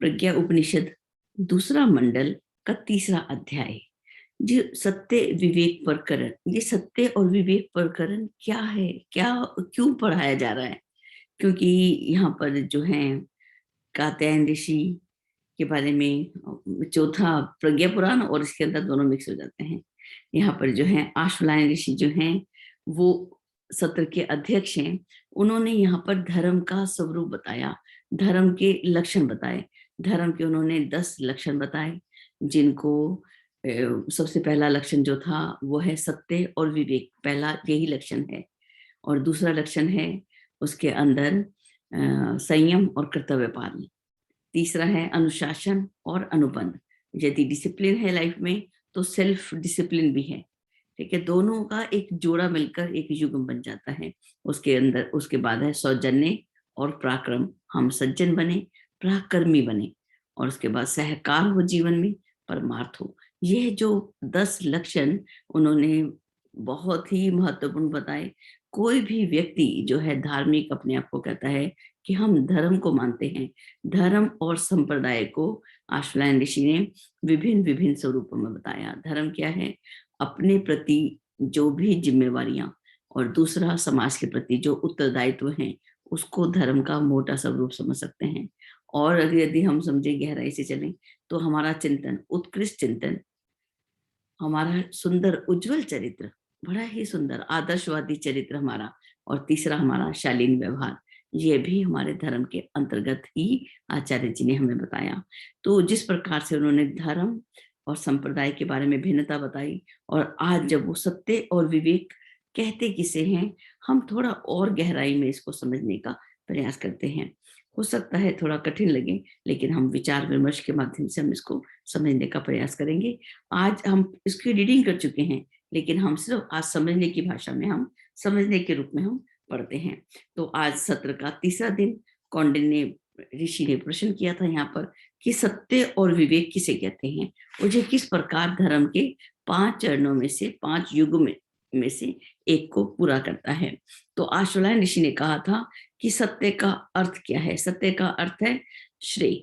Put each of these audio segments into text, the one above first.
प्रज्ञा उपनिषद दूसरा मंडल का तीसरा अध्याय, जो सत्य विवेक प्रकरण। ये सत्य और विवेक प्रकरण क्या है, क्या क्यों पढ़ाया जा रहा है? क्योंकि यहाँ पर जो है कात्यायन ऋषि के बारे में, चौथा प्रज्ञा पुराण और इसके अंदर दोनों मिक्स हो जाते हैं। यहाँ पर जो है आश्वलायन ऋषि जो हैं वो सत्र के अध्यक्ष हैं। उन्होंने यहाँ पर धर्म का स्वरूप बताया, धर्म के लक्षण बताए। धर्म के उन्होंने 10 लक्षण बताए, जिनको सबसे पहला लक्षण जो था वो है सत्य और विवेक। पहला यही लक्षण है। और दूसरा लक्षण है उसके अंदर संयम और कर्तव्य पालन। तीसरा है अनुशासन और अनुबंध। यदि डिसिप्लिन है लाइफ में तो सेल्फ डिसिप्लिन भी है। ठीक है, दोनों का एक जोड़ा मिलकर एक युग्म बन जाता है। उसके अंदर उसके बाद है सौजन्य और पराक्रम। हम सज्जन बने, पराक्रमी बने। और उसके बाद सहकार हो जीवन में, परमार्थ हो। यह जो 10 लक्षण उन्होंने बहुत ही महत्वपूर्ण बताए। कोई भी व्यक्ति जो है धार्मिक अपने आप को कहता है कि हम धर्म को मानते हैं, धर्म और संप्रदाय को आश्वलायन ऋषि ने विभिन्न विभिन्न स्वरूपों में बताया। धर्म क्या है? अपने प्रति जो भी जिम्मेवारियां, और दूसरा समाज के प्रति जो उत्तरदायित्व हैं, उसको धर्म का मोटा स्वरूप समझ सकते हैं। और अगर यदि हम समझे, गहराई से चलें, तो हमारा चिंतन, उत्कृष्ट चिंतन, हमारा सुंदर उज्जवल चरित्र, बड़ा ही सुंदर आदर्शवादी चरित्र हमारा, और तीसरा हमारा शालीन व्यवहार, ये भी हमारे धर्म के अंतर्गत ही आचार्य जी ने हमें बताया। तो जिस प्रकार से उन्होंने धर्म और संप्रदाय के बारे में भिन्नता बताई, और आज जब वो सत्य और विवेक कहते किसे हैं, हम थोड़ा और गहराई में इसको समझने का प्रयास करते हैं। हो सकता है थोड़ा कठिन लगे, लेकिन हम विचार विमर्श के माध्यम से हम इसको समझने का प्रयास करेंगे। आज हम इसकी रीडिंग कर चुके हैं, लेकिन हम सिर्फ आज समझने की भाषा में, हम समझने के रूप में हम पढ़ते हैं। तो आज सत्र का तीसरा दिन कौंडिन्य ऋषि ने प्रश्न किया था यहाँ पर कि सत्य और विवेक किसे कहते हैं, और ये किस प्रकार धर्म के 5 चरणों में से, 5 युग में से एक को पूरा करता है। तो आश्वलायन ऋषि ने कहा था कि सत्य का अर्थ क्या है? सत्य का अर्थ है श्रेय,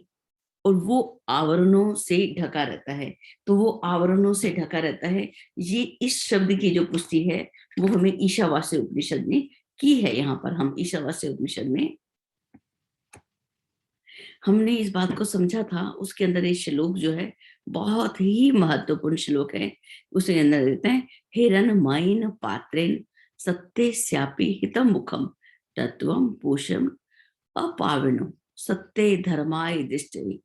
और वो आवरणों से ढका रहता है। तो वो आवरणों से ढका रहता है, ये इस शब्द की जो पुष्टि है वो हमें ईशावास्य उपनिषद ने की है। यहाँ पर हम ईशावास्य उपनिषद में हमने इस बात को समझा था। उसके अंदर ये श्लोक जो है बहुत ही महत्वपूर्ण श्लोक है। उसके अंदर देते हैं, हिरण माइन पात्रेन सत्य स्यापी हितम मुखम तत्वम पोषम अपावनो सत्य धर्माय दृष्टि।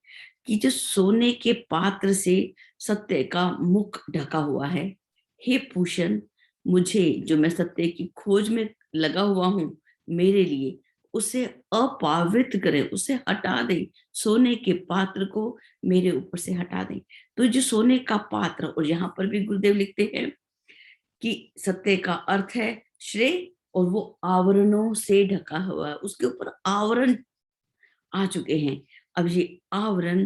कि जो सोने के पात्र से सत्य का मुख ढका हुआ है, हे पूषण, मुझे, जो मैं सत्य की खोज में लगा हुआ हूं, मेरे लिए उसे अपावित्र करे, उसे हटा दे। सोने के पात्र को मेरे ऊपर से हटा दे। तो जो सोने का पात्र, और यहाँ पर भी गुरुदेव लिखते हैं कि सत्य का अर्थ है श्रेय, और वो आवरणों से ढका हुआ है, उसके ऊपर आवरण आ चुके हैं। अब ये आवरण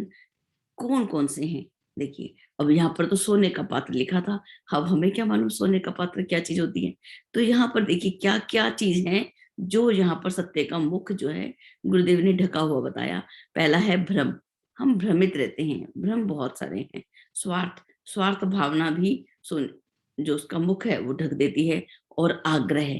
कौन कौन से हैं? देखिए, अब यहाँ पर तो सोने का पात्र लिखा था। अब हमें क्या मालूम सोने का पात्र क्या चीज होती है? तो यहाँ पर देखिए क्या क्या चीज है जो यहाँ पर सत्य का मुख जो है गुरुदेव ने ढका हुआ बताया। पहला है भ्रम। हम भ्रमित रहते हैं, भ्रम बहुत सारे हैं। स्वार्थ, स्वार्थ भावना भी जो उसका मुख है वो ढक देती है। और आग्रह,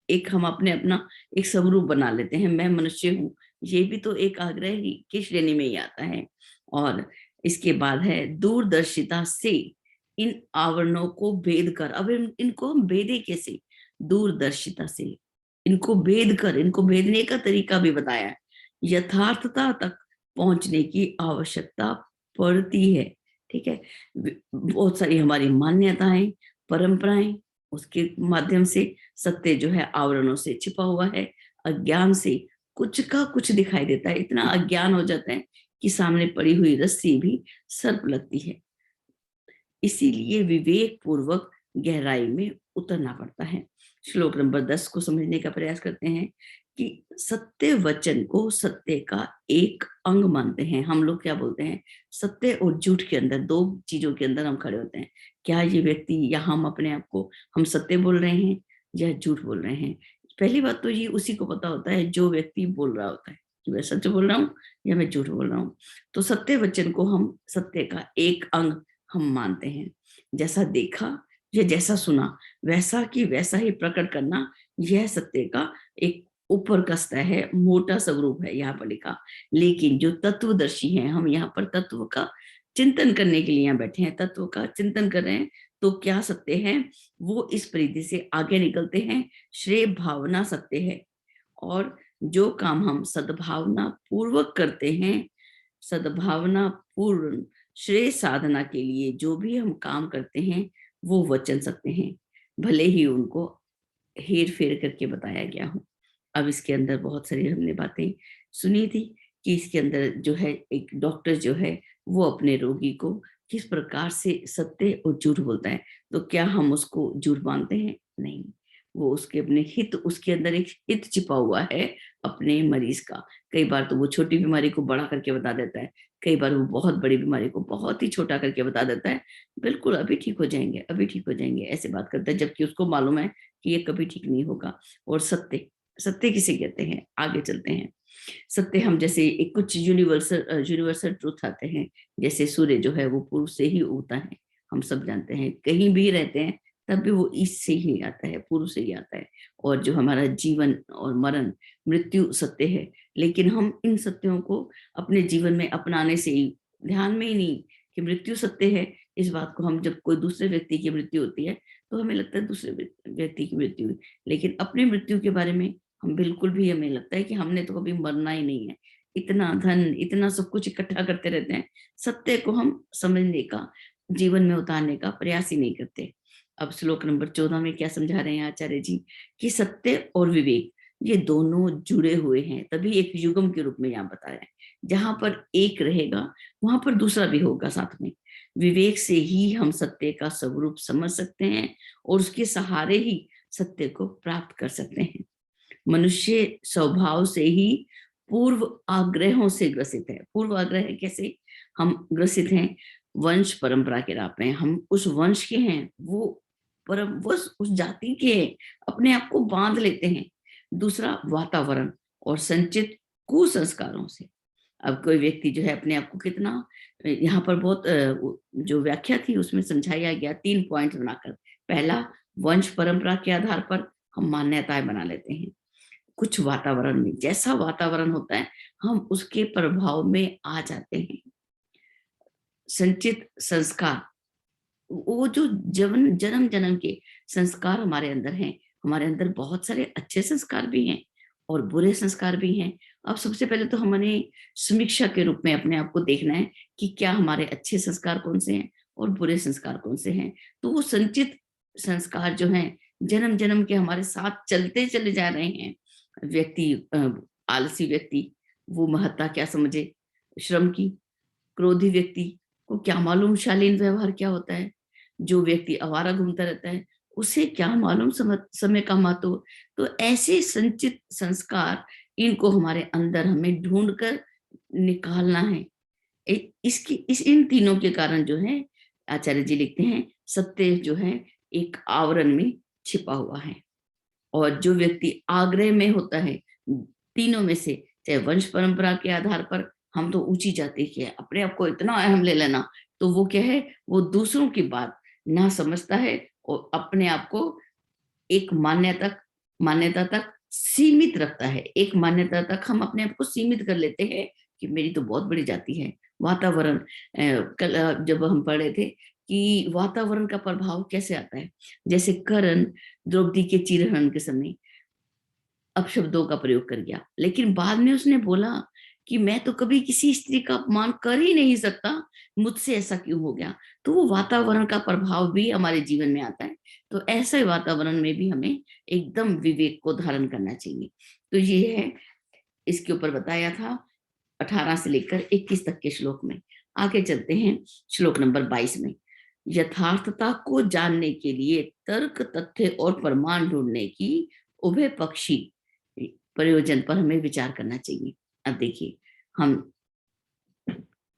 एक हम अपने अपना एक स्वरूप बना लेते हैं, मैं मनुष्य हूँ, ये भी तो एक आग्रह ही की श्रेणी में ही आता है। और इसके बाद है दूरदर्शिता से इन आवरणों को भेद कर। अब इनको हम भेदे कैसे? दूरदर्शिता से इनको भेद कर, इनको भेदने का तरीका भी बताया है। यथार्थता तक पहुंचने की आवश्यकता पड़ती है। ठीक है, बहुत सारी हमारी मान्यताएं, परंपराएं, उसके माध्यम से सत्य जो है आवरणों से छिपा हुआ है। अज्ञान से कुछ का कुछ दिखाई देता है, इतना अज्ञान हो जाता है कि सामने पड़ी हुई रस्सी भी सर्प लगती है। इसीलिए विवेक पूर्वक गहराई में उतरना पड़ता है। श्लोक नंबर 10 को समझने का प्रयास करते हैं कि सत्य वचन को सत्य का एक अंग मानते हैं। हम लोग क्या बोलते हैं? सत्य और झूठ के अंदर, 2 चीजों के अंदर हम खड़े होते हैं। क्या ये व्यक्ति या हम अपने आप को, हम सत्य बोल रहे हैं या झूठ बोल रहे हैं? पहली बात तो ये उसी को पता होता है जो व्यक्ति बोल रहा होता है, कि मैं सच बोल रहा हूँ या मैं झूठ बोल रहा हूँ। तो सत्य वचन को हम सत्य का एक अंग हम मानते हैं। जैसा देखा या जैसा सुना वैसा की वैसा ही प्रकट करना, यह सत्य का एक ऊपर का स्तर है, मोटा स्वरूप है यहाँ पर लिखा। लेकिन जो तत्वदर्शी हैं, हम यहाँ पर तत्व का चिंतन करने के लिए यहाँ बैठे हैं, तत्व का चिंतन कर रहे हैं। तो क्या सत्य है, वो इस परिधि से आगे निकलते हैं। श्रेय भावना सत्य है। और जो काम हम सद्भावना पूर्वक करते हैं, सद्भावना पूर्ण श्रेय साधना के लिए जो भी हम काम करते हैं, वो वचन सत्य हैं, भले ही उनको हेर फेर करके बताया गया हो। अब इसके अंदर बहुत सारी हमने बातें सुनी थी कि इसके अंदर जो है एक डॉक्टर जो है वो अपने रोगी को किस प्रकार से सत्य और झूठ बोलता है। तो क्या हम उसको झूठ मानते हैं? नहीं, वो उसके अपने हित, उसके अंदर एक हित छिपा हुआ है अपने मरीज का। कई बार तो वो छोटी बीमारी को बड़ा करके बता देता है, कई बार वो बहुत बड़ी बीमारी को बहुत ही छोटा करके बता देता है। बिल्कुल अभी ठीक हो जाएंगे, अभी ठीक हो जाएंगे, ऐसे बात करता है, जबकि उसको मालूम है कि ये कभी ठीक नहीं होगा। और सत्य, सत्य किसे कहते हैं? आगे चलते हैं। सत्य हम जैसे एक कुछ यूनिवर्सल यूनिवर्सल ट्रूथ आते हैं। जैसे सूर्य जो है वो पूर्व से ही उगता है, हम सब जानते हैं। कहीं भी रहते हैं तब भी वो ईस्ट से ही आता है, पूर्व से ही आता है। और जो हमारा जीवन और मरण, मृत्यु सत्य है। लेकिन हम इन सत्यों को अपने जीवन में अपनाने से ही ध्यान में ही नहीं कि मृत्यु सत्य है। इस बात को हम, जब कोई दूसरे व्यक्ति की मृत्यु होती है तो हमें लगता है दूसरे व्यक्ति की मृत्यु हुई, लेकिन अपनी मृत्यु के बारे में हम बिल्कुल भी, हमें लगता है कि हमने तो कभी मरना ही नहीं है। इतना धन, इतना सब कुछ इकट्ठा करते रहते हैं, सत्य को हम समझने का, जीवन में उतारने का प्रयास ही नहीं करते। अब श्लोक नंबर 14 में क्या समझा रहे हैं आचार्य जी, कि सत्य और विवेक ये दोनों जुड़े हुए हैं, तभी एक युगम के रूप में यहाँ बताया है। जहां पर एक रहेगा वहां पर दूसरा भी होगा साथ में। विवेक से ही हम सत्य का स्वरूप समझ सकते हैं और उसके सहारे ही सत्य को प्राप्त कर सकते हैं। मनुष्य स्वभाव से ही पूर्व आग्रहों से ग्रसित है। पूर्व आग्रह कैसे हम ग्रसित हैं? वंश परंपरा के राह पे हैं, हम उस वंश के हैं, वो परम वश उस जाति के हैं, अपने आप को बांध लेते हैं। दूसरा, वातावरण और संचित कुसंस्कारों से। अब कोई व्यक्ति जो है अपने आप को कितना, यहाँ पर बहुत जो व्याख्या थी उसमें समझाया गया 3 पॉइंट बनाकर। पहला, वंश परंपरा के आधार पर हम मान्यताएं बना लेते हैं। कुछ वातावरण में, जैसा वातावरण होता है हम उसके प्रभाव में आ जाते हैं। संचित संस्कार, वो जो जन्म जन्म जन्म के संस्कार हमारे अंदर हैं। हमारे अंदर बहुत सारे अच्छे संस्कार भी हैं और बुरे संस्कार भी हैं। अब सबसे पहले तो हमने समीक्षा के रूप में अपने आप को देखना है कि क्या हमारे अच्छे संस्कार कौन से हैं और बुरे संस्कार कौन से हैं। तो वो संचित संस्कार जो हैं, जन्म जन्म के हमारे साथ चलते चले जा रहे हैं। व्यक्ति आलसी व्यक्ति, वो महत्ता क्या समझे श्रम की। क्रोधी व्यक्ति को क्या मालूम शालीन व्यवहार क्या होता है। जो व्यक्ति आवारा घूमता रहता है उसे क्या मालूम समय का महत्व। तो ऐसे संचित संस्कार, इनको हमारे अंदर हमें ढूंढ कर निकालना है। इसकी इन तीनों के कारण जो है, आचार्य जी लिखते हैं, सत्य जो है एक आवरण में छिपा हुआ है। और जो व्यक्ति आग्रह में होता है, तीनों में से, चाहे वंश परंपरा के आधार पर हम तो ऊंची जाति के हैं, अपने आप को इतना अहम ले लेना, तो वो क्या है, वो दूसरों की बात ना समझता है और अपने आप को एक मान्यता तक सीमित रखता है। एक मान्यता तक हम अपने आप को सीमित कर लेते हैं कि मेरी तो बहुत बड़ी जाति है। वातावरण, कल जब हम पढ़े थे कि वातावरण का प्रभाव कैसे आता है। जैसे कर्ण द्रौपदी के चीरहरण के समय अपशब्दों का प्रयोग कर गया, लेकिन बाद में उसने बोला कि मैं तो कभी किसी स्त्री का अपमान कर ही नहीं सकता, मुझसे ऐसा क्यों हो गया। तो वो वातावरण का प्रभाव भी हमारे जीवन में आता है। तो ऐसे वातावरण में भी हमें एकदम विवेक को धारण करना चाहिए। तो ये है, इसके ऊपर बताया था 18 से लेकर 21 तक के श्लोक में। आगे चलते हैं श्लोक नंबर 22 में। यथार्थता को जानने के लिए तर्क, तथ्य और प्रमाण ढूंढने की उभय पक्षी प्रयोजन पर हमें विचार करना चाहिए। अब देखिए, हम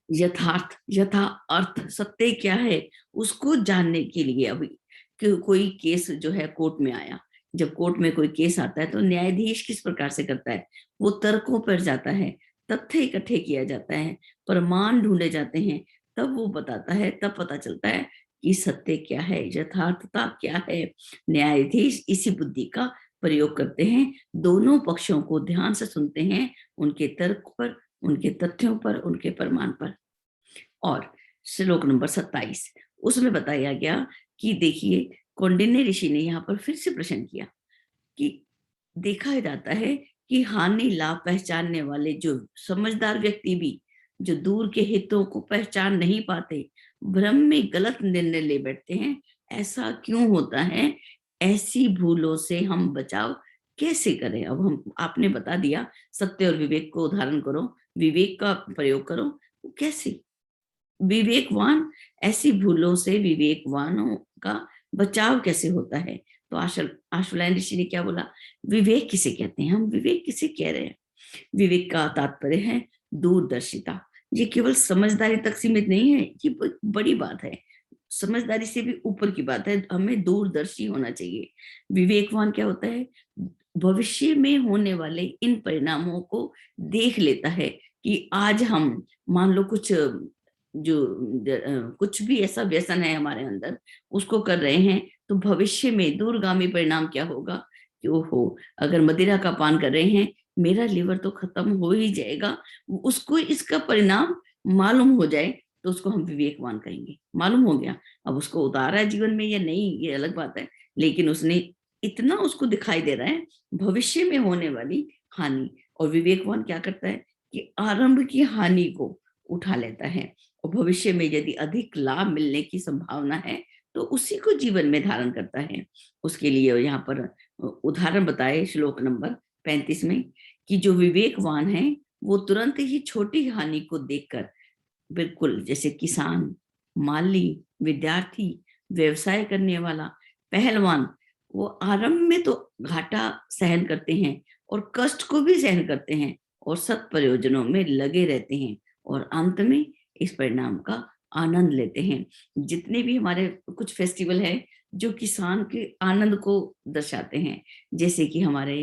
यथा अर्थ सत्य क्या है उसको जानने के लिए, अभी कोई केस जो है कोर्ट में आया जब कोर्ट में कोई केस आता है तो न्यायाधीश किस प्रकार से करता है, वो तर्कों पर जाता है, तथ्य इकट्ठे किया जाता है, प्रमाण ढूंढे जाते हैं, तब वो बताता है, तब पता चलता है कि सत्य क्या है, यथार्थता क्या है। न्यायाधीश इसी बुद्धि का प्रयोग करते हैं, दोनों पक्षों को ध्यान से सुनते हैं, उनके तर्क पर, उनके तथ्यों पर, उनके प्रमाण पर। और श्लोक नंबर 27 उसमें बताया गया कि देखिए, कौंडिन्य ऋषि ने यहाँ पर फिर से प्रश्न किया कि देखा जाता है कि हानि लाभ पहचानने वाले जो समझदार व्यक्ति भी जो दूर के हितों को पहचान नहीं पाते, भ्रम में गलत निर्णय ले बैठते हैं, ऐसा क्यों होता है? ऐसी भूलों से हम बचाव कैसे करें? अब हम आपने बता दिया, सत्य और विवेक को उदाहरण करो, विवेक का प्रयोग करो, कैसे? विवेकवान, ऐसी भूलों से विवेकवानों का बचाव कैसे होता है? तो आशुलायन ऋषि ने क्या बोला, विवेक किसे कहते हैं? हम विवेक किसे कह रहे हैं? विवेक का तात्पर्य है दूरदर्शिता। ये केवल समझदारी तक सीमित नहीं है, ये बड़ी बात है, समझदारी से भी ऊपर की बात है, हमें दूरदर्शी होना चाहिए। विवेकवान क्या होता है? भविष्य में होने वाले इन परिणामों को देख लेता है कि आज हम मान लो कुछ कुछ भी ऐसा व्यसन है हमारे अंदर, उसको कर रहे हैं, तो भविष्य में दूरगामी परिणाम क्या होगा कि ओहो, अगर मदिरा का पान कर रहे हैं, मेरा लिवर तो खत्म हो ही जाएगा, उसको इसका परिणाम मालूम हो जाए तो उसको हम विवेकवान कहेंगे। मालूम हो गया, अब उसको उतारा है जीवन में या नहीं ये अलग बात है, लेकिन उसने इतना उसको दिखाई दे रहा है भविष्य में होने वाली हानि। और विवेकवान क्या करता है कि आरंभ की हानि को उठा लेता है, और भविष्य में यदि अधिक लाभ मिलने की संभावना है तो उसी को जीवन में धारण करता है। उसके लिए यहाँ पर उदाहरण बताए श्लोक नंबर 35 में कि जो विवेकवान है वो तुरंत ही छोटी हानि को देखकर, बिल्कुल जैसे किसान, माली, विद्यार्थी, व्यवसाय करने वाला, पहलवान, वो आरंभ में तो घाटा सहन करते हैं और कष्ट को भी सहन करते हैं और सत प्रयोजनों में लगे रहते हैं और अंत में इस परिणाम का आनंद लेते हैं। जितने भी हमारे कुछ फेस्टिवल है जो किसान के आनंद को दर्शाते हैं, जैसे कि हमारे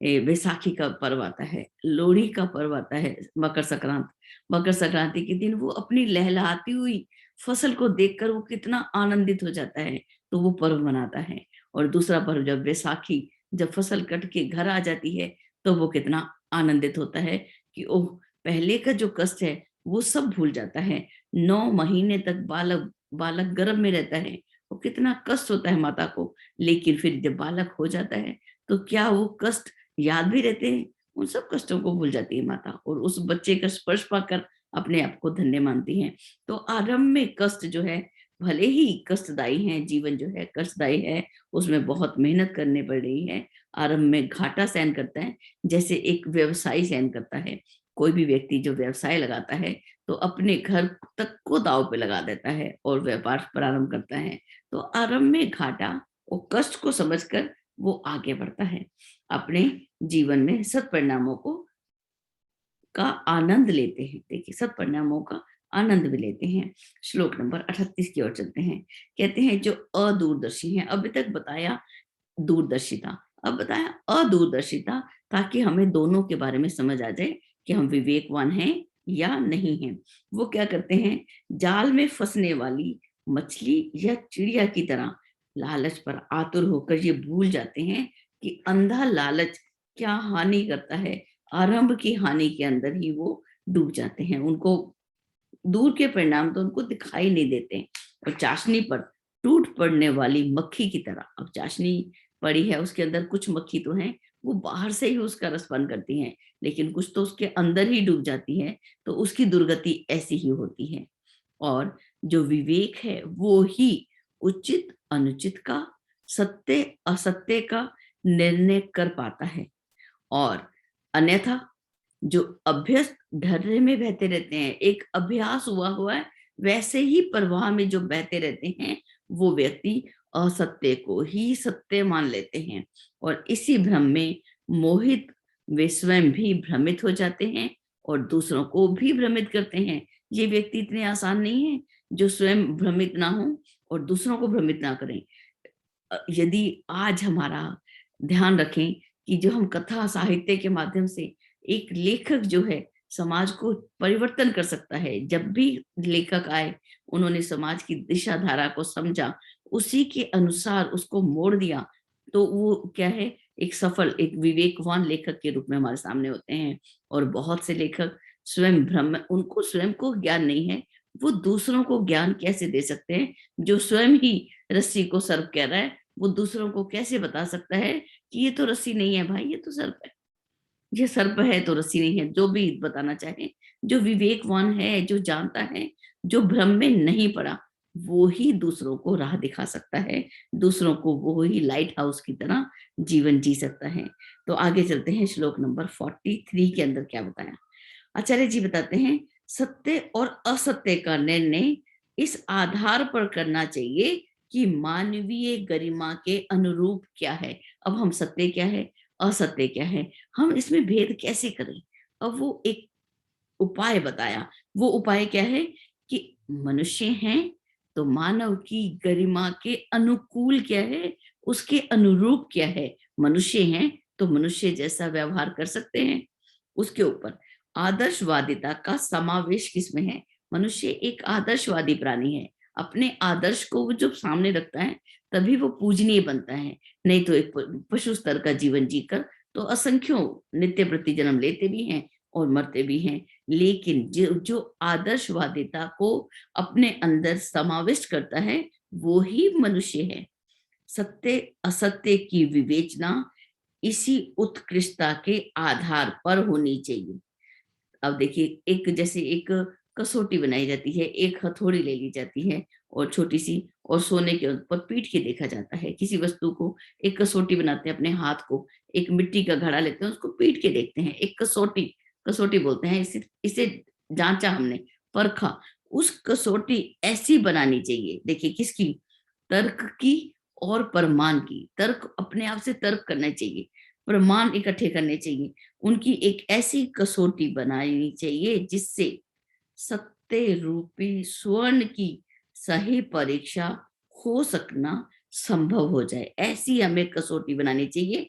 बैसाखी का पर्व आता है, लोहड़ी का पर्व आता है, मकर संक्रांति। मकर संक्रांति के दिन वो अपनी लहलहाती हुई फसल को देखकर वो कितना आनंदित हो जाता है, तो वो पर्व मनाता है। और दूसरा पर्व जब बैसाखी, जब फसल कट के घर आ जाती है, तो वो कितना आनंदित होता है कि ओह, पहले का जो कष्ट है वो सब भूल जाता है। 9 महीने तक बालक बालक गर्भ में रहता है, वो कितना कष्ट होता है माता को, लेकिन फिर जब बालक हो जाता है तो क्या वो कष्ट याद भी रहते हैं? उन सब कष्टों को भूल जाती है माता और उस बच्चे का स्पर्श पाकर अपने आप को धन्य मानती हैं। तो आरंभ में कष्ट जो है, भले ही कष्टदायी है, जीवन जो है कष्टदायी है, उसमें बहुत मेहनत करनी पड़ रही है, आरंभ में घाटा सहन करता है, जैसे एक व्यवसायी सहन करता है। कोई भी व्यक्ति जो व्यवसाय लगाता है तो अपने घर तक को दांव पे लगा देता है और व्यापार प्रारंभ करता है। तो आरंभ में घाटा और कष्ट को समझकर वो आगे बढ़ता है, अपने जीवन में सत्परिणामों को का आनंद लेते हैं। देखिए, सत्परिणामों का आनंद भी लेते हैं। श्लोक नंबर 38 की ओर चलते हैं। कहते हैं जो अदूरदर्शी हैं, अभी तक बताया दूरदर्शिता, अब बताया अदूरदर्शिता, ताकि हमें दोनों के बारे में समझ आ जाए कि हम विवेकवान हैं या नहीं हैं। वो क्या करते हैं, जाल में फंसने वाली मछली या चिड़िया की तरह लालच पर आतुर होकर ये भूल जाते हैं कि अंधा लालच क्या हानि करता है, आरंभ की हानि के अंदर ही वो डूब जाते हैं। उनको दूर के परिणाम तो उनको दिखाई नहीं देते, और चाशनी पर टूट पड़ने वाली मक्खी की तरह, अब चाशनी पड़ी है उसके अंदर कुछ मक्खी तो है, वो बाहर से ही उसका रस पान करती हैं, लेकिन कुछ तो उसके अंदर ही डूब जाती है, तो उसकी दुर्गति ऐसी ही होती है। और जो विवेक है वो ही उचित अनुचित का, सत्य असत्य का निर्णय कर पाता है। और अन्यथा जो अभ्यस्त ढर्रे में बहते रहते हैं, एक अभ्यास हुआ हुआ है, वैसे ही प्रवाह में जो बहते रहते हैं, वो व्यक्ति असत्य को ही सत्य मान लेते हैं और इसी भ्रम में मोहित वे स्वयं भी भ्रमित हो जाते हैं और दूसरों को भी भ्रमित करते हैं। ये व्यक्ति इतने आसान नहीं है जो स्वयं भ्रमित ना हो और दूसरों को भ्रमित ना करें। यदि आज हमारा ध्यान रखें कि जो हम कथा साहित्य के माध्यम से एक लेखक जो है समाज को परिवर्तन कर सकता है। जब भी लेखक आए, उन्होंने समाज की दिशा धारा को समझा, उसी के अनुसार उसको मोड़ दिया, तो वो क्या है, एक सफल, एक विवेकवान लेखक के रूप में हमारे सामने होते हैं। और बहुत से लेखक स्वयं ब्रह्म, उनको स्वयं को ज्ञान नहीं है, वो दूसरों को ज्ञान कैसे दे सकते हैं? जो स्वयं ही रस्सी को सर्प कह रहा है, वो दूसरों को कैसे बता सकता है कि ये तो रस्सी नहीं है भाई, ये तो सर्प है। ये सर्प है तो रस्सी नहीं है, जो भी बताना चाहे। जो विवेकवान है, जो जानता है, जो भ्रम में नहीं पड़ा, वो ही दूसरों को राह दिखा सकता है, दूसरों को वो ही लाइट हाउस की तरह जीवन जी सकता है। तो आगे चलते हैं, श्लोक नंबर 43 के अंदर क्या बताया। आचार्य जी बताते हैं, सत्य और असत्य का निर्णय इस आधार पर करना चाहिए कि मानवीय गरिमा के अनुरूप क्या है। अब हम सत्य क्या है, असत्य क्या है, हम इसमें भेद कैसे करें? अब वो एक उपाय बताया। वो उपाय क्या है कि मनुष्य हैं तो मानव की गरिमा के अनुकूल क्या है, उसके अनुरूप क्या है। मनुष्य हैं तो मनुष्य जैसा व्यवहार कर सकते हैं। उसके ऊपर आदर्शवादिता का समावेश किसमें है? मनुष्य एक आदर्शवादी प्राणी है। अपने आदर्श को वो जब सामने रखता है, तभी वो पूजनीय बनता है। नहीं तो एक पशु स्तर का जीवन जीकर तो असंख्यों नित्य प्रति जन्म लेते भी हैं और मरते भी हैं। लेकिन जो जो आदर्शवादिता को अपने अंदर समाविष्ट करता है, वो ही मनुष्य है। सत्य असत्य की विवेचना इसी उत्कृष्टता के आधार पर होनी चाहिए। अब देखिए, एक जैसे एक कसौटी बनाई जाती है, एक हथौड़ी ले ली जाती है और छोटी सी, और सोने के ऊपर पीट के देखा जाता है। किसी वस्तु को एक कसौटी बनाते हैं, अपने हाथ को एक मिट्टी का घड़ा लेते हैं, उसको पीट के देखते हैं। एक कसौटी, कसौटी बोलते हैं इसे। इसे जांचा हमने, परखा। उस कसौटी ऐसी बनानी चाहिए, देखिए किसकी, तर्क की और प्रमाण की। तर्क अपने आप से तर्क करना चाहिए, प्रमाण इकट्ठे करने चाहिए। उनकी एक ऐसी कसौटी बनानी चाहिए जिससे सत्य रूपी स्वर्ण की सही परीक्षा हो सकना संभव हो जाए। ऐसी हमें कसौटी बनानी चाहिए।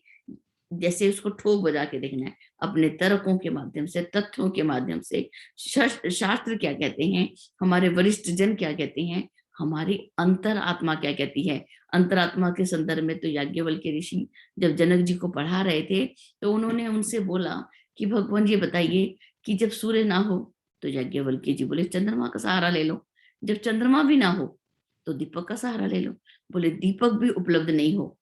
जैसे उसको ठोक बजा के देखना है, अपने तर्कों के माध्यम से, तथ्यों के माध्यम से। शास्त्र क्या कहते हैं, हमारे वरिष्ठ जन क्या कहते हैं, हमारी अंतर आत्मा क्या कहती है। अंतरात्मा के संदर्भ में तो याज्ञवल्क्य ऋषि जब जनक जी को पढ़ा रहे थे, तो उन्होंने उनसे बोला कि भगवान ये बताइए कि जब सूर्य ना हो, तो याज्ञवल्क्य जी बोले चंद्रमा का सहारा ले लो। जब चंद्रमा भी ना हो, तो दीपक का सहारा ले लो। बोले दीपक भी उपलब्ध नहीं हो,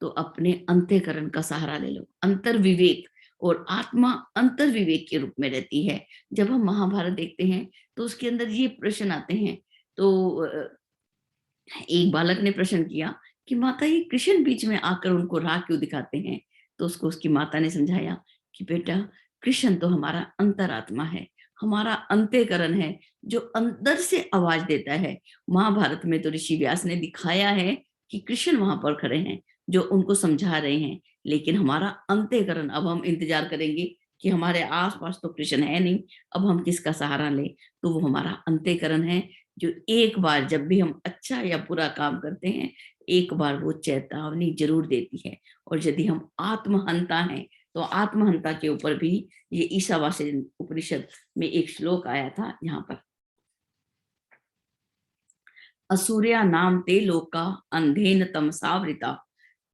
तो अपने अंतःकरण का सहारा ले लो। अंतर विवेक, और आत्मा अंतर विवेक के रूप में रहती है। जब हम महाभारत देखते हैं, तो उसके अंदर ये प्रश्न आते हैं। तो एक बालक ने प्रश्न किया कि माता, ये कृष्ण बीच में आकर उनको राह क्यों दिखाते हैं? तो उसको उसकी माता ने समझाया कि बेटा, कृष्ण तो हमारा अंतरात्मा है, हमारा अंतःकरण है, जो अंदर से आवाज देता है। महाभारत में तो ऋषि व्यास ने दिखाया है कि कृष्ण वहां पर खड़े हैं, जो उनको समझा रहे हैं। लेकिन हमारा अंतःकरण, अब हम इंतजार करेंगे कि हमारे आसपास तो कृष्ण है नहीं, अब हम किसका सहारा लें? तो वो हमारा अंतःकरण है, जो एक बार जब भी हम अच्छा या बुरा काम करते हैं, एक बार वो चेतावनी जरूर देती है। और यदि हम आत्महंता हैं, तो आत्महंता के ऊपर भी ये ईशावास्य उपनिषद में एक श्लोक आया था, यहाँ पर असूर्या नाम ते लोका अंधेन तमसावृता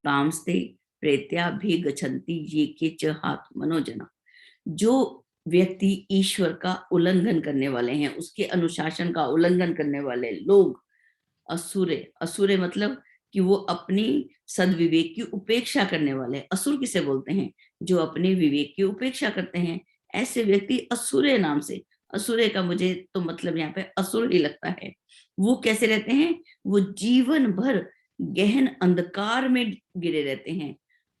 तामस्ते प्रेत्या भी गच्छन्ति ये के च हाथ मनोजना। जो व्यक्ति ईश्वर का उल्लंघन करने वाले हैं, उसके अनुशासन का उल्लंघन करने वाले लोग असुरे, असुरे मतलब कि वो अपनी सदविवेक की उपेक्षा करने वाले। असुर किसे बोलते हैं? जो अपने विवेक की उपेक्षा करते हैं, ऐसे व्यक्ति असुरे नाम से। असुरे का मुझे तो मतलब यहाँ पे असुर ही लगता है। वो कैसे रहते हैं? वो जीवन भर गहन अंधकार में गिरे रहते हैं।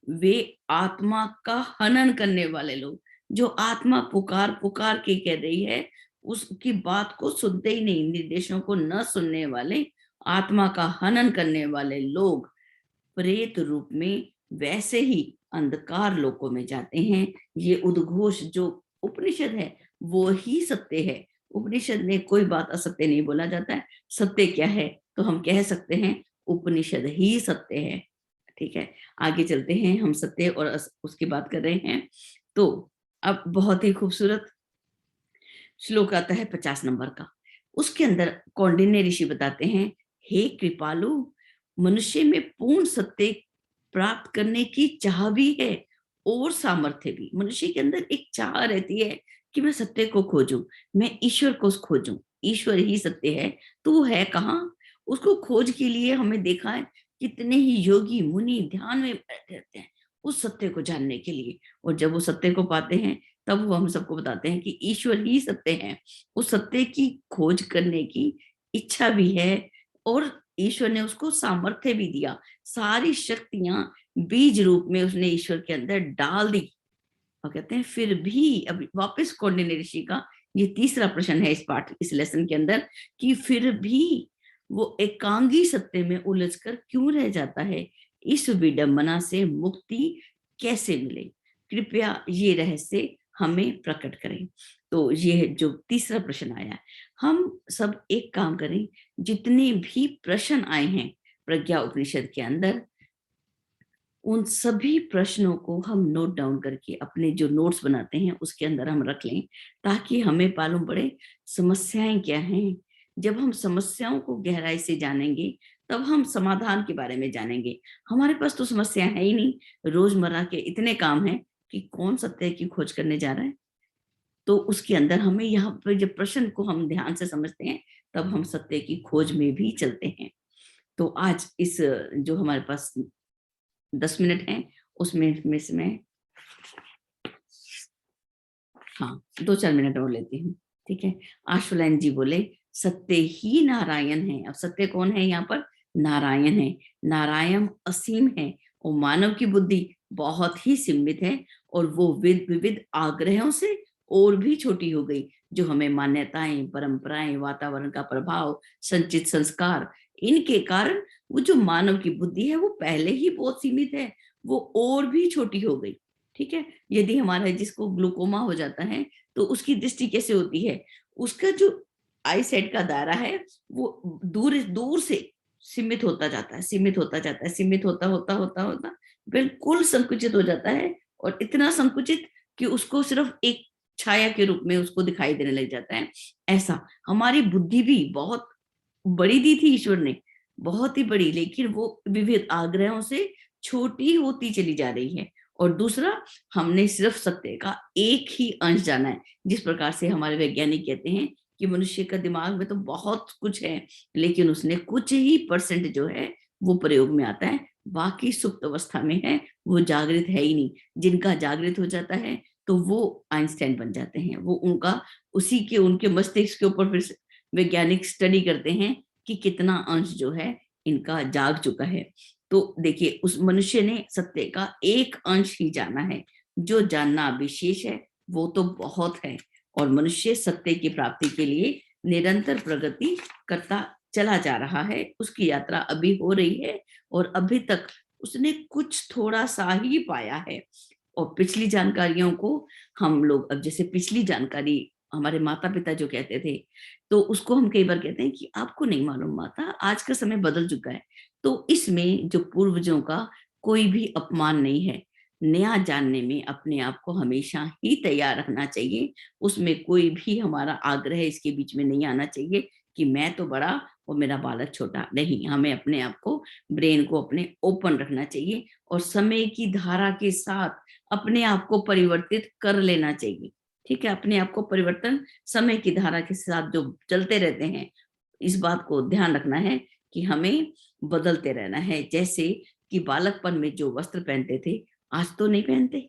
वे आत्मा का हनन करने वाले लोग, जो आत्मा पुकार पुकार के कह रही है, उसकी बात को सुनते ही नहीं, निर्देशों को न सुनने वाले, आत्मा का हनन करने वाले लोग प्रेत रूप में वैसे ही अंधकार लोकों में जाते हैं। ये उद्घोष जो उपनिषद है, वो ही सत्य है। उपनिषद में कोई बात असत्य नहीं बोला जाता है। सत्य क्या है? तो हम कह सकते हैं उपनिषद ही सत्य है। ठीक है, आगे चलते हैं। हम सत्य और उसकी बात कर रहे हैं। तो अब बहुत ही खूबसूरत श्लोक आता है 50 नंबर का। उसके अंदर कौंडिन्य ऋषि बताते हैं, हे कृपालु, मनुष्य में पूर्ण सत्य प्राप्त करने की चाह भी है और सामर्थ्य भी। मनुष्य के अंदर एक चाह रहती है कि मैं सत्य को खोजूं, मैं ईश्वर को खोजूं, ईश्वर ही सत्य है। तो वो है कहाँ? उसको खोज के लिए हमें देखा है कितने ही योगी मुनि ध्यान में बैठे रहते हैं उस सत्य को जानने के लिए। और जब वो सत्य को पाते हैं तब वो हम सबको बताते हैं कि ईश्वर ही सत्य है। उस सत्य की खोज करने की इच्छा भी है और ईश्वर ने उसको सामर्थ्य भी दिया। सारी शक्तियां बीज रूप में उसने ईश्वर के अंदर डाल दी। और कहते हैं फिर भी, अब वापस कौंडिन्य ऋषि का ये तीसरा प्रश्न है इस पाठ, इस लेसन के अंदर, कि फिर भी वो एकांगी सत्य में उलझकर क्यों रह जाता है? इस विडंबना से मुक्ति कैसे मिले? कृपया ये रहस्य हमें प्रकट करें। तो ये जो तीसरा प्रश्न आया, हम सब एक काम करें, जितने भी प्रश्न आए हैं प्रज्ञा उपनिषद के अंदर, उन सभी प्रश्नों को हम नोट डाउन करके अपने जो नोट्स बनाते हैं उसके अंदर हम रख लें, ताकि हमें मालूम पड़े समस्याएं क्या हैं। जब हम समस्याओं को गहराई से जानेंगे तब हम समाधान के बारे में जानेंगे। हमारे पास तो समस्या है ही नहीं, रोजमर्रा के इतने काम हैं कि कौन सत्य की खोज करने जा रहा है। तो उसके अंदर हमें यहाँ पर जब प्रश्न को हम ध्यान से समझते हैं तब हम सत्य की खोज में भी चलते हैं। तो आज इस जो हमारे पास 10 मिनट हैं उसमें में से मैं, हाँ, 2-4 मिनट और लेती हूँ। ठीक है, आशुलायन जी बोले, सत्य ही नारायण है। अब सत्य कौन है यहाँ पर? नारायण है। नारायण असीम है और मानव की बुद्धि बहुत ही सीमित है और वो विविध आग्रहों से और भी छोटी हो गई, जो हमें मान्यताएं, परंपराएं, वातावरण का प्रभाव, संचित संस्कार, इनके कारण वो जो मानव की बुद्धि है वो पहले ही बहुत सीमित है, वो और भी छोटी हो गई। ठीक है, यदि हमारा जिसको ग्लूकोमा हो जाता है तो उसकी दृष्टि कैसे होती है? उसका जो आई सेट का दायरा है वो दूर दूर से सीमित होता जाता है, सीमित होता जाता है, सीमित होता होता होता होता बिल्कुल संकुचित हो जाता है। और इतना संकुचित कि उसको सिर्फ एक छाया के रूप में उसको दिखाई देने लग जाता है। ऐसा हमारी बुद्धि भी बहुत बड़ी दी थी ईश्वर ने, बहुत ही बड़ी, लेकिन वो विविध आग्रहों से छोटी होती चली जा रही है। और दूसरा, हमने सिर्फ सत्य का एक ही अंश जाना है। जिस प्रकार से हमारे वैज्ञानिक कहते हैं कि मनुष्य का दिमाग में तो बहुत कुछ है, लेकिन उसने कुछ ही परसेंट जो है वो प्रयोग में आता है, बाकी सुप्त अवस्था में है, वो जागृत है ही नहीं। जिनका जागृत हो जाता है तो वो आइंस्टाइन बन जाते हैं। वो उनका उसी के उनके मस्तिष्क के ऊपर फिर वैज्ञानिक स्टडी करते हैं कि कितना अंश जो है इनका जाग चुका है। तो देखिए, उस मनुष्य ने सत्य का एक अंश ही जाना है। जो जानना विशेष है वो तो बहुत है। और मनुष्य सत्य की प्राप्ति के लिए निरंतर प्रगति करता चला जा रहा है। उसकी यात्रा अभी हो रही है और अभी तक उसने कुछ थोड़ा सा ही पाया है। और पिछली जानकारियों को हम लोग, अब जैसे पिछली जानकारी हमारे माता पिता जो कहते थे, तो उसको हम कई बार कहते हैं कि आपको नहीं मालूम माता, आज का समय बदल चुका है। तो इसमें जो पूर्वजों का कोई भी अपमान नहीं है। नया जानने में अपने आप को हमेशा ही तैयार रखना चाहिए। उसमें कोई भी हमारा आग्रह इसके बीच में नहीं आना चाहिए कि मैं तो बड़ा और मेरा बालक छोटा। नहीं, हमें अपने आप को, ब्रेन को अपने ओपन रखना चाहिए और समय की धारा के साथ अपने आप को परिवर्तित कर लेना चाहिए। ठीक है, अपने आप को परिवर्तन समय की धारा के साथ जो चलते रहते हैं, इस बात को ध्यान रखना है कि हमें बदलते रहना है। जैसे कि बालकपन में जो वस्त्र पहनते थे आज तो नहीं पहनते,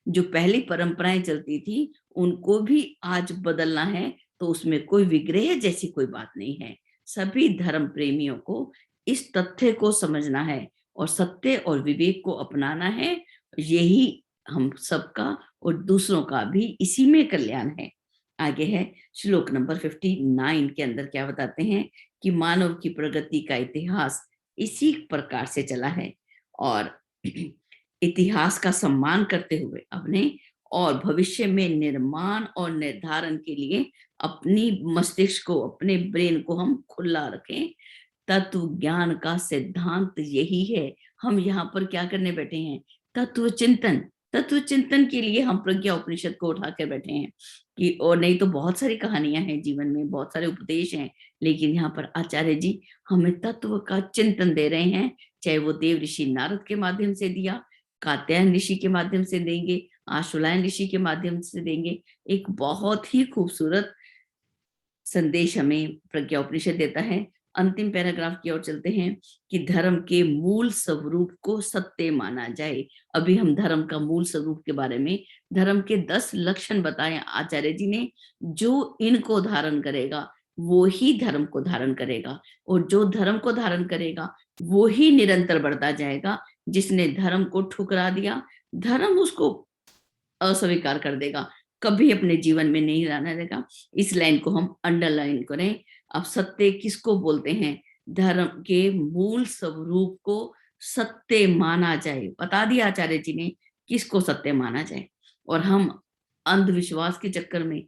जो पहली परंपराएं चलती थी उनको भी आज बदलना है। तो उसमें कोई विग्रह जैसी कोई बात नहीं है। सभी धर्म प्रेमियों को इस तथ्य को समझना है और सत्य और विवेक को अपनाना है। यही हम सबका और दूसरों का भी इसी में कल्याण है। आगे है श्लोक नंबर 59 के अंदर क्या बताते हैं कि मानव की प्रगति का इतिहास इसी प्रकार से चला है और इतिहास का सम्मान करते हुए अपने और भविष्य में निर्माण और निर्धारण के लिए अपनी मस्तिष्क को, अपने ब्रेन को हम खुला रखें। तत्व ज्ञान का सिद्धांत यही है। हम यहाँ पर क्या करने बैठे हैं? तत्व चिंतन। तत्व चिंतन के लिए हम प्रज्ञा उपनिषद को उठा कर बैठे हैं कि, और नहीं तो बहुत सारी कहानियां हैं जीवन में, बहुत सारे उपदेश हैं, लेकिन यहाँ पर आचार्य जी हमें तत्व का चिंतन दे रहे हैं। चाहे वो देव ऋषि नारद के माध्यम से दिया, कात्यायन ऋषि के माध्यम से देंगे, आशुलायन ऋषि के माध्यम से देंगे। एक बहुत ही खूबसूरत संदेश हमें प्रज्ञा उपनिषद देता है। अंतिम पैराग्राफ की ओर चलते हैं कि धर्म के मूल स्वरूप को सत्य माना जाए। अभी हम धर्म का मूल स्वरूप के बारे में, धर्म के 10 लक्षण बताए आचार्य जी ने। जो इनको धारण करेगा वो ही धर्म को धारण करेगा, और जो धर्म को धारण करेगा वो ही निरंतर बढ़ता जाएगा। जिसने धर्म को ठुकरा दिया, धर्म उसको अस्वीकार कर देगा, कभी अपने जीवन में नहीं रहने देगा। इस लाइन को हम अंडरलाइन करें। अब सत्य किसको बोलते हैं? धर्म के मूल स्वरूप को सत्य माना जाए। बता दिया आचार्य जी ने किसको सत्य माना जाए। और हम अंधविश्वास के चक्कर में,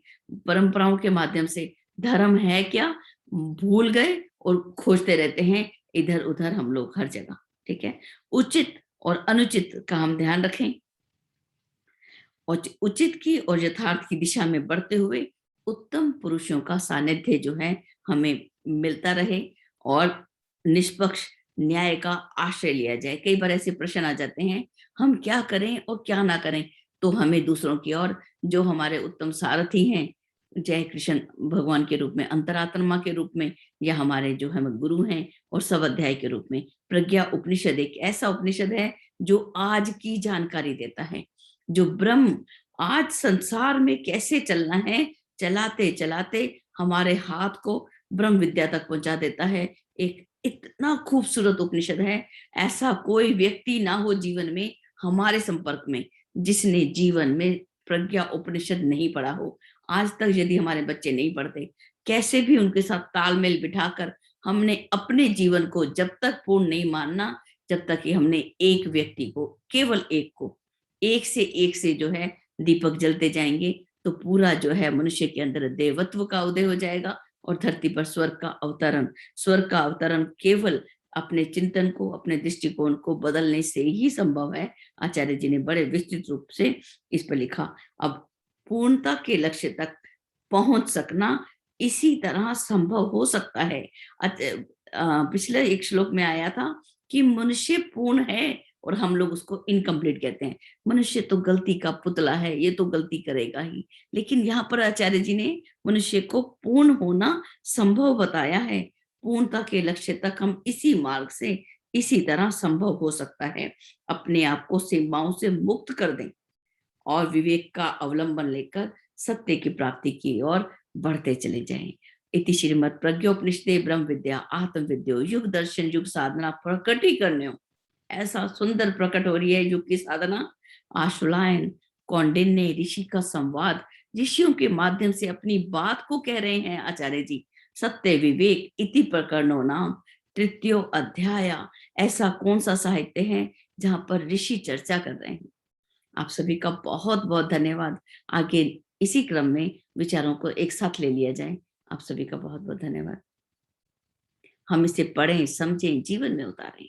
परंपराओं के माध्यम से धर्म है क्या भूल गए और खोजते रहते हैं इधर उधर हम लोग हर जगह। ठीक है, उचित और अनुचित का हम ध्यान रखें, और उचित की और यथार्थ की दिशा में बढ़ते हुए उत्तम पुरुषों का सानिध्य जो है हमें मिलता रहे, और निष्पक्ष न्याय का आश्रय लिया जाए। कई बार ऐसे प्रश्न आ जाते हैं, हम क्या करें और क्या ना करें, तो हमें दूसरों की ओर, जो हमारे उत्तम सारथी हैं, जय कृष्ण भगवान के रूप में, अंतरात्मा के रूप में, या हमारे जो हम गुरु हैं, और सब अध्याय के रूप में प्रज्ञा उपनिषद एक ऐसा उपनिषद है जो आज की जानकारी देता है। जो ब्रह्म आज संसार में कैसे चलना है, चलाते चलाते हमारे हाथ को ब्रह्म विद्या तक पहुंचा देता है। एक इतना खूबसूरत उपनिषद है, ऐसा कोई व्यक्ति ना हो जीवन में हमारे संपर्क में जिसने जीवन में प्रज्ञा उपनिषद नहीं पढ़ा हो। आज तक यदि हमारे बच्चे नहीं पढ़ते, कैसे भी उनके साथ तालमेल बिठाकर हमने अपने जीवन को जब तक पूर्ण नहीं मानना, जब तक कि हमने एक व्यक्ति को, केवल एक को, एक से जो है दीपक जलते जाएंगे, तो पूरा जो है मनुष्य के अंदर देवत्व का उदय हो जाएगा, और धरती पर स्वर्ग का अवतरण। स्वर्ग का अवतरण केवल अपने चिंतन को, अपने दृष्टिकोण को बदलने से ही संभव है। आचार्य जी ने बड़े विस्तृत रूप से इस पर लिखा। अब पूर्णता के लक्ष्य तक पहुंच सकना इसी तरह संभव हो सकता है। पिछले एक श्लोक में आया था कि मनुष्य पूर्ण है और हम लोग उसको इनकम्प्लीट कहते हैं। मनुष्य तो गलती का पुतला है, ये तो गलती करेगा ही। लेकिन यहाँ पर आचार्य जी ने मनुष्य को पूर्ण होना संभव बताया है। पूर्णता के लक्ष्य तक हम इसी मार्ग से, इसी तरह संभव हो सकता है। अपने आप को सीमाओं से मुक्त कर दें और विवेक का अवलंबन लेकर सत्य की प्राप्ति की ओर बढ़ते चले जाएं। इति श्रीमद् प्रज्ञोपनिषदे ब्रह्म विद्या आत्म विद्यो युग दर्शन युग साधना प्रकटीकरणो। ऐसा सुंदर प्रकट हो रही है युग की साधना। आशुलायन कौंडिन्य ऋषि का संवाद, ऋषियों के माध्यम से अपनी बात को कह रहे हैं आचार्य जी। सत्य विवेक इति प्रकरणो नाम तृतीयो अध्याय। ऐसा कौन सा साहित्य है जहां पर ऋषि चर्चा कर रहे हैं। आप सभी का बहुत बहुत धन्यवाद। आगे इसी क्रम में विचारों को एक साथ ले लिया जाए। आप सभी का बहुत बहुत धन्यवाद। हम इसे पढ़ें, समझें, जीवन में उतारें।